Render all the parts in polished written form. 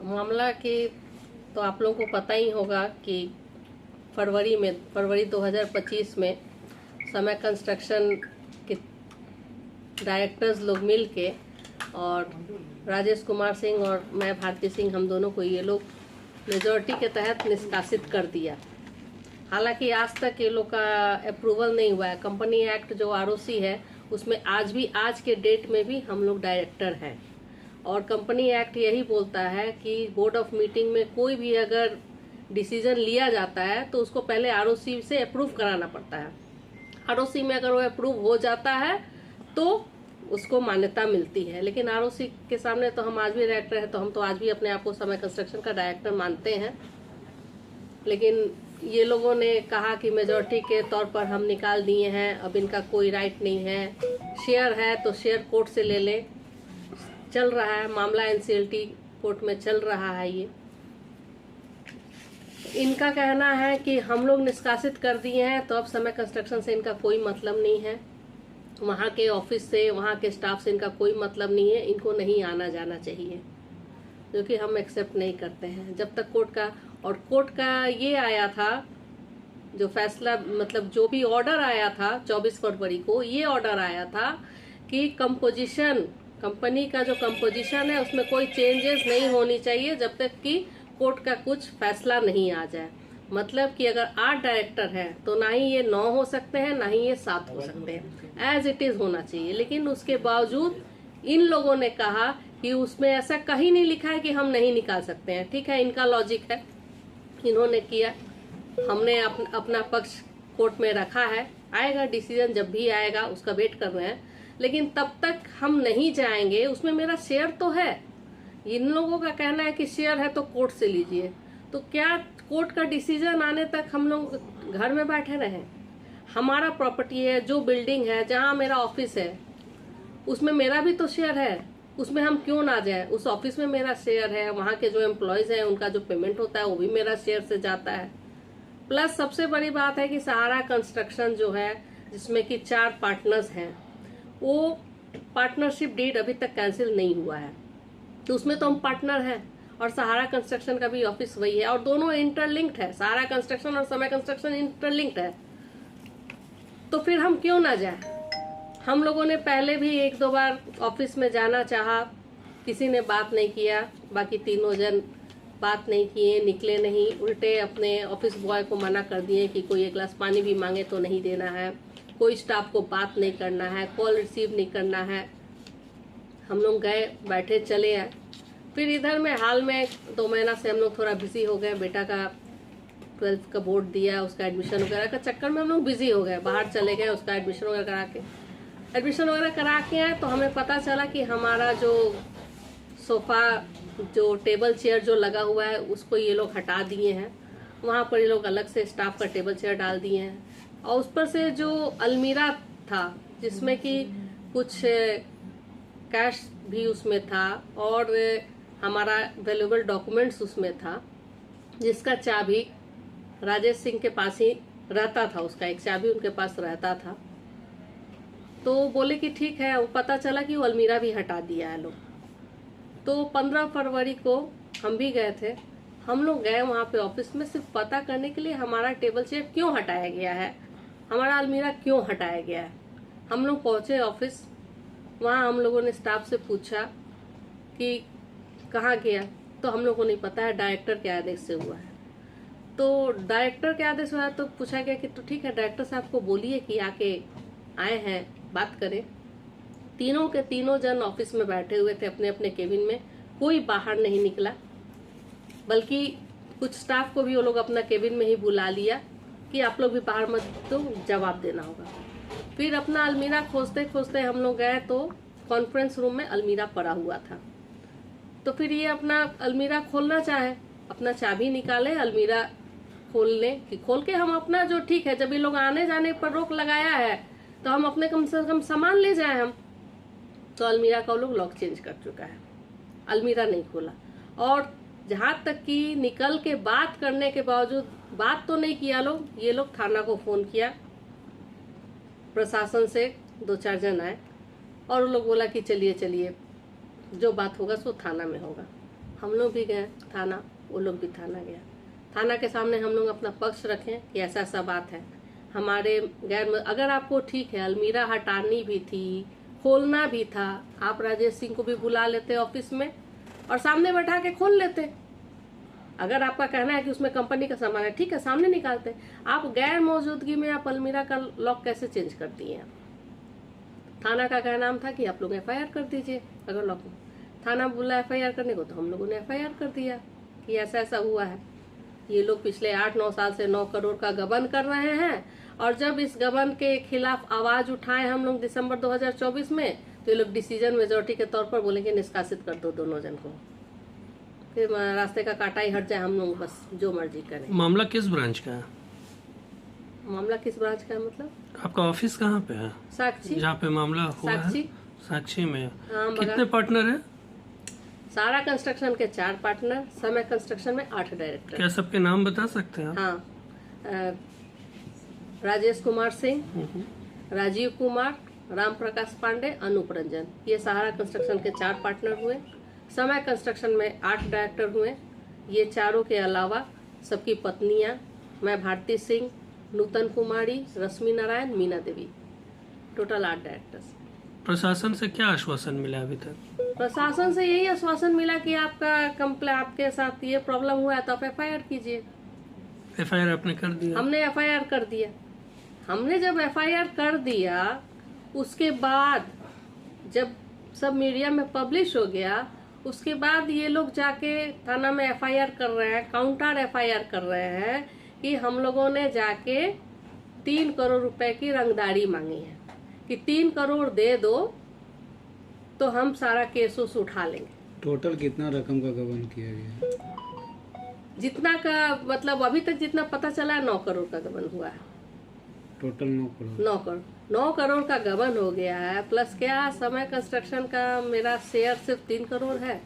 मामला कि तो आप लोगों को पता ही होगा कि फरवरी 2025 में समय कंस्ट्रक्शन के डायरेक्टर्स लोग मिल के और राजेश कुमार सिंह और मैं भारती सिंह, हम दोनों को ये लोग मेजॉरिटी के तहत निष्कासित कर दिया। हालांकि आज तक ये लोग का अप्रूवल नहीं हुआ है। कंपनी एक्ट जो आरओसी है उसमें आज के डेट में भी हम लोग डायरेक्टर हैं और कंपनी एक्ट यही बोलता है कि बोर्ड ऑफ मीटिंग में कोई भी अगर डिसीजन लिया जाता है तो उसको पहले आरओसी से अप्रूव कराना पड़ता है। आरओसी में अगर वो अप्रूव हो जाता है तो उसको मान्यता मिलती है। लेकिन आरओसी के सामने तो हम आज भी डायरेक्टर हैं, तो हम तो आज भी अपने आप को समय कंस्ट्रक्शन का डायरेक्टर मानते हैं। लेकिन ये लोगों ने कहा कि मेजॉरिटी के तौर पर हम निकाल दिए हैं, अब इनका कोई राइट नहीं है। शेयर है तो शेयर कोर्ट से ले लें। चल रहा है मामला, एनसीएलटी कोर्ट में चल रहा है। ये इनका कहना है कि हम लोग निष्कासित कर दिए हैं तो अब समय कंस्ट्रक्शन से इनका कोई मतलब नहीं है, वहाँ के ऑफिस से, वहाँ के स्टाफ से इनका कोई मतलब नहीं है, इनको नहीं आना जाना चाहिए, जो कि हम एक्सेप्ट नहीं करते हैं। जब तक कोर्ट का ये आया था जो फैसला, मतलब जो भी ऑर्डर आया था 24 फरवरी को, ये ऑर्डर आया था कि कंपनी का जो कंपोजिशन है उसमें कोई चेंजेस नहीं होनी चाहिए जब तक कि कोर्ट का कुछ फैसला नहीं आ जाए। मतलब कि अगर 8 डायरेक्टर हैं तो ना ही ये 9 हो सकते हैं, ना ही ये 7 हो सकते हैं, एज इट इज होना चाहिए। लेकिन उसके बावजूद इन लोगों ने कहा कि उसमें ऐसा कहीं नहीं लिखा है कि हम नहीं निकाल सकते हैं। ठीक है, इनका लॉजिक है, इन्होंने किया, हमने अपना पक्ष कोर्ट में रखा है। आएगा डिसीजन, जब भी आएगा उसका वेट कर रहे हैं, लेकिन तब तक हम नहीं जाएंगे। उसमें मेरा शेयर तो है। इन लोगों का कहना है कि शेयर है तो कोर्ट से लीजिए, तो क्या कोर्ट का डिसीजन आने तक हम लोग घर में बैठे रहें? हमारा प्रॉपर्टी है, जो बिल्डिंग है, जहां मेरा ऑफिस है, उसमें मेरा भी तो शेयर है, उसमें हम क्यों ना जाए? उस ऑफिस में मेरा शेयर है, वहां के जो एम्प्लॉयज हैं उनका जो पेमेंट होता है वो भी मेरा शेयर से जाता है। प्लस सबसे बड़ी बात है कि सहारा कंस्ट्रक्शन जो है, जिसमें कि 4 पार्टनर्स हैं, वो पार्टनरशिप डीड अभी तक कैंसिल नहीं हुआ है, तो उसमें तो हम पार्टनर हैं। और सहारा कंस्ट्रक्शन का भी ऑफिस वही है और दोनों इंटरलिंक्ड है। सहारा कंस्ट्रक्शन और समय कंस्ट्रक्शन इंटरलिंक्ड है, तो फिर हम क्यों ना जाए? हम लोगों ने पहले भी 1-2 बार ऑफिस में जाना चाहा, किसी ने बात नहीं किया। बाकी तीनों जन बात नहीं किए, निकले नहीं, उल्टे अपने ऑफिस बॉय को मना कर दिए कि कोई 1 गिलास पानी भी मांगे तो नहीं देना है, कोई स्टाफ को बात नहीं करना है, कॉल रिसीव नहीं करना है। हम लोग गए, बैठे, चले आए। फिर इधर में हाल में 2 महीना से हम लोग थोड़ा बिजी हो गए। बेटा का 12th का बोर्ड दिया, उसका एडमिशन वगैरह का चक्कर में हम लोग बिजी हो गए, बाहर चले गए, उसका एडमिशन वगैरह करा के आए। तो हमें पता चला कि हमारा जो सोफा, जो टेबल चेयर जो लगा हुआ है, उसको ये लोग हटा दिए हैं। वहाँ पर ये लोग अलग से स्टाफ का टेबल चेयर डाल दिए हैं और उस पर से जो अलमीरा था जिसमें कि कुछ कैश भी उसमें था और हमारा वैल्यूएबल डॉक्यूमेंट्स उसमें था, जिसका चाबी राजेश सिंह के पास ही रहता था, उसका एक चाबी उनके पास रहता था। तो बोले कि ठीक है। वो पता चला कि वो अलमीरा भी हटा दिया है लोग। तो 15 फरवरी को हम भी गए थे। हम लोग गए वहाँ पे ऑफिस में सिर्फ पता करने के लिए हमारा टेबल चेयर क्यों हटाया गया है, हमारा अलमीरा क्यों हटाया गया है। हम लोग पहुंचे ऑफिस, वहाँ हम लोगों ने स्टाफ से पूछा कि कहाँ गया, तो हम लोग को नहीं पता है, डायरेक्टर के आदेश से हुआ है। तो डायरेक्टर के आदेश हुआ है तो पूछा गया कि तो ठीक है, डायरेक्टर साहब को बोलिए कि आके आए हैं, बात करें। तीनों के तीनों जन ऑफिस में बैठे हुए थे अपने अपने केबिन में, कोई बाहर नहीं निकला, बल्कि कुछ स्टाफ को भी वो लोग अपना केबिन में ही बुला लिया कि आप लोग भी बाहर मत, तो जवाब देना होगा। फिर अपना अलमीरा खोजते खोजते हम लोग गए तो कॉन्फ्रेंस रूम में अलमीरा पड़ा हुआ था। तो फिर ये अपना अलमीरा खोलना चाहे, अपना चाबी निकाले, अलमीरा खोल लें कि खोल के हम अपना जो, ठीक है, जब ये लोग आने जाने पर रोक लगाया है तो हम अपने कम से कम सामान ले जाए हम। तो अलमीरा का वो लोग लॉक चेंज कर चुका है, अलमीरा नहीं खोला। और जहां तक कि निकल के बात करने के बावजूद बात तो नहीं किया लोग, ये लोग थाना को फोन किया, प्रशासन से 2-4 जन आए और वो लोग बोला कि चलिए चलिए, जो बात होगा सो थाना में होगा। हम लोग भी गए थाना, वो लोग भी थाना गया। थाना के सामने हम लोग अपना पक्ष रखें कि ऐसा ऐसा बात है, हमारे अगर आपको ठीक है अलमीरा हटानी भी थी, खोलना भी था, आप राजेश सिंह को भी बुला लेते ऑफिस में और सामने बैठा के खोल लेते। अगर आपका कहना है कि उसमें कंपनी का सामान है, ठीक है, सामने निकालते। आप गैर मौजूदगी में आप अलमीरा का लॉक कैसे चेंज करती हैं? थाना का कहना था कि आप लोग FIR कर दीजिए। अगर लॉक थाना बोला FIR करने को, तो हम लोगों ने FIR कर दिया कि ऐसा ऐसा हुआ है। ये लोग पिछले 8-9 साल से 9 करोड़ का गबन कर रहे हैं, और जब इस गबन के खिलाफ आवाज उठाए हम लोग दिसंबर 2024 में, तो ये लोग डिसीजन मेजोरिटी के तौर पर बोलेंगे निष्कासित कर दो दोनों जन को, फिर रास्ते का कांटा ही हट जाए, हम लोग बस जो मर्जी करें। मामला किस ब्रांच का है? मामला किस ब्रांच का है मतलब? आपका ऑफिस कहाँ पे है? साक्षी, जहाँ पे मामला हुआ साक्षी। है? साक्षी में। हाँ, कितने पार्टनर है? सारा कंस्ट्रक्शन के 4 पार्टनर, समय कंस्ट्रक्शन में 8 डायरेक्टर। क्या सबके नाम बता सकते हैं? हाँ, राजेश कुमार सिंह, राजीव कुमार, राम प्रकाश पांडे, अनूप रंजन, ये सहारा कंस्ट्रक्शन के 4 पार्टनर हुए। समय कंस्ट्रक्शन में 8 डायरेक्टर हुए। ये चारों के अलावा सबकी पत्नियां, मैं भारती सिंह, नूतन कुमारी, रश्मि नारायण, मीना देवी, टोटल 8 डायरेक्टर्स। प्रशासन से क्या आश्वासन मिला अभी तक? प्रशासन से यही आश्वासन मिला कि आपके साथ ये प्रॉब्लम हुआ है तो आप FIR कीजिए। FIR आपने कर दिया? हमने FIR कर दिया। हमने जब FIR कर दिया, उसके बाद जब सब मीडिया में पब्लिश हो गया, उसके बाद ये लोग जाके थाना में FIR कर रहे हैं, काउंटर FIR कर रहे हैं कि हम लोगों ने जाके 3 करोड़ रुपए की रंगदारी मांगी है कि 3 करोड़ दे दो तो हम सारा केस उस उठा लेंगे। टोटल कितना रकम का गबन किया गया? जितना का मतलब अभी तक जितना पता चला है 9 करोड़ का गबन हुआ है। टोटल 9 करोड़। 9 करोड़ का गबन हो गया है। प्लस क्या समय कंस्ट्रक्शन का मेरा शेयर सिर्फ 3 करोड़ है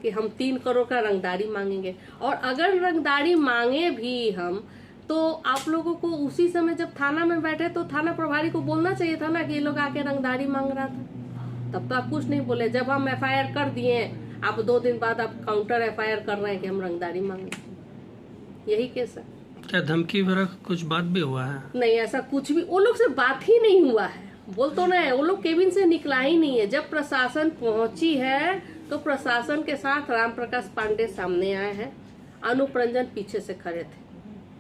कि हम 3 करोड़ का रंगदारी मांगेंगे। और अगर रंगदारी मांगे भी हम, तो आप लोगों को उसी समय जब थाना में बैठे तो थाना प्रभारी को बोलना चाहिए था ना कि ये लोग आके रंगदारी मांग रहा था। तब तो आप कुछ नहीं बोले। जब हम FIR कर दिए, आप 2 दिन बाद आप काउंटर FIR कर रहे हैं कि हम रंगदारी मांगे। यही केस है। क्या धमकी भरा कुछ बात भी हुआ है? नहीं, ऐसा कुछ भी वो लोग से बात ही नहीं हुआ है। बोल तो ना, वो लोग केबिन से निकला ही नहीं है। जब प्रशासन पहुंची है तो प्रशासन के साथ राम प्रकाश पांडे सामने आए हैं, अनूप रंजन पीछे से खड़े थे।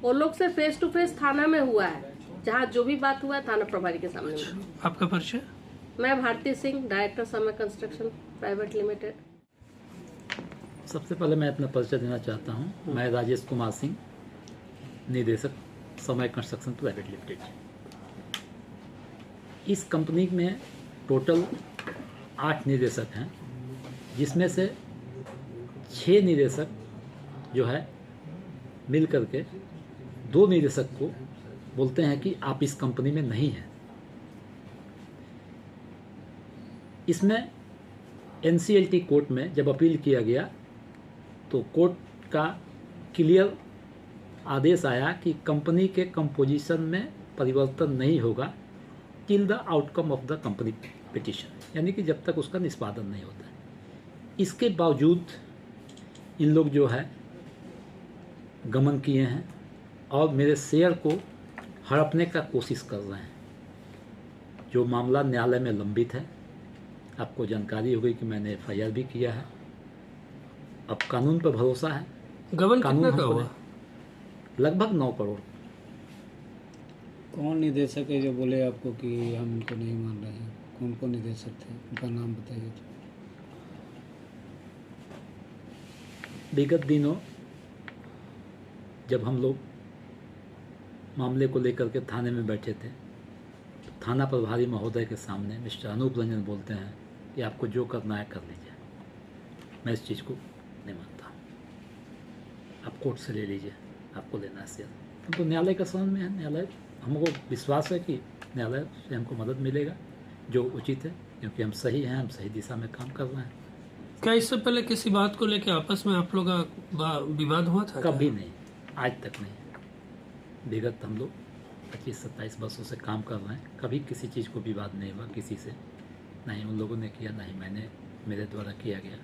वो लोग से फेस टू फेस थाना में हुआ है, जहाँ जो भी बात हुआ है थाना प्रभारी के सामने हुआ। आपका परिचय? मैं भारती सिंह, डायरेक्टर समय कंस्ट्रक्शन प्राइवेट लिमिटेड। सबसे पहले मैं अपना परिचय देना चाहता हूं। मैं राजेश कुमार सिंह, निदेशक समय कंस्ट्रक्शन प्राइवेट लिमिटेड। इस कंपनी में टोटल 8 निदेशक हैं, जिसमें से 6 निदेशक जो है मिल करके 2 निदेशक को बोलते हैं कि आप इस कंपनी में नहीं हैं। इसमें NCLT कोर्ट में जब अपील किया गया तो कोर्ट का क्लियर आदेश आया कि कंपनी के कंपोजिशन में परिवर्तन नहीं होगा till the outcome of the company petition, यानी कि जब तक उसका निष्पादन नहीं होता है। इसके बावजूद इन लोग जो है गमन किए हैं और मेरे शेयर को हड़पने का कोशिश कर रहे हैं। जो मामला न्यायालय में लंबित है, आपको जानकारी हो गई कि मैंने FIR भी किया है। अब कानून पर भरोसा है। गबन कानून कितना का हमको हुआ? लगभग 9 करोड़। कौन निदेशक है जो बोले आपको कि हम उनको नहीं मान रहे हैं? कौन कौन निदेशक थे, उनका नाम बताइए। विगत दिनों जब हम लोग मामले को लेकर के थाने में बैठे थे, तो थाना प्रभारी महोदय के सामने मिस्टर अनूप रंजन बोलते हैं कि आपको जो करना है कर लीजिए। मैं इस चीज़ को नहीं मानता। आप कोर्ट से ले लीजिए, आपको लेना है शेयर। हम तो न्यायालय का शरण में है। न्यायालय, हमको विश्वास है कि न्यायालय से हमको मदद मिलेगा जो उचित है, क्योंकि हम सही हैं, हम सही दिशा में काम कर रहे हैं। क्या इससे पहले किसी बात को लेकर आपस में आप लोग का विवाद हुआ था? कभी नहीं, आज तक नहीं। विगत हम लोग 25-27 वर्षों से काम कर रहे हैं, कभी किसी चीज़ को विवाद नहीं हुआ किसी से। नहीं उन लोगों ने किया, नहीं मैंने, मेरे द्वारा किया गया।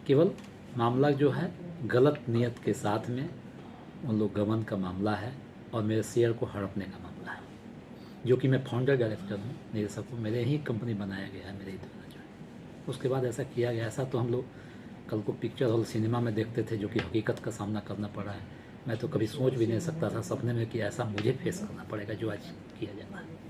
केवल मामला जो है गलत नियत के साथ में उन लोग गबन का मामला है और मेरे शेयर को हड़पने का मामला है, जो कि मैं फाउंडर डायरेक्टर हूँ, निदेशक हूँ, मेरे ही कंपनी बनाया गया है मेरे ही द्वारा जो है। उसके बाद ऐसा किया गया, ऐसा तो हम लोग कल को पिक्चर हॉल सिनेमा में देखते थे, जो कि हकीकत का सामना करना पड़ा है। मैं तो कभी सोच भी नहीं सकता था सपने में कि ऐसा मुझे फेस करना पड़ेगा जो आज किया जाता है।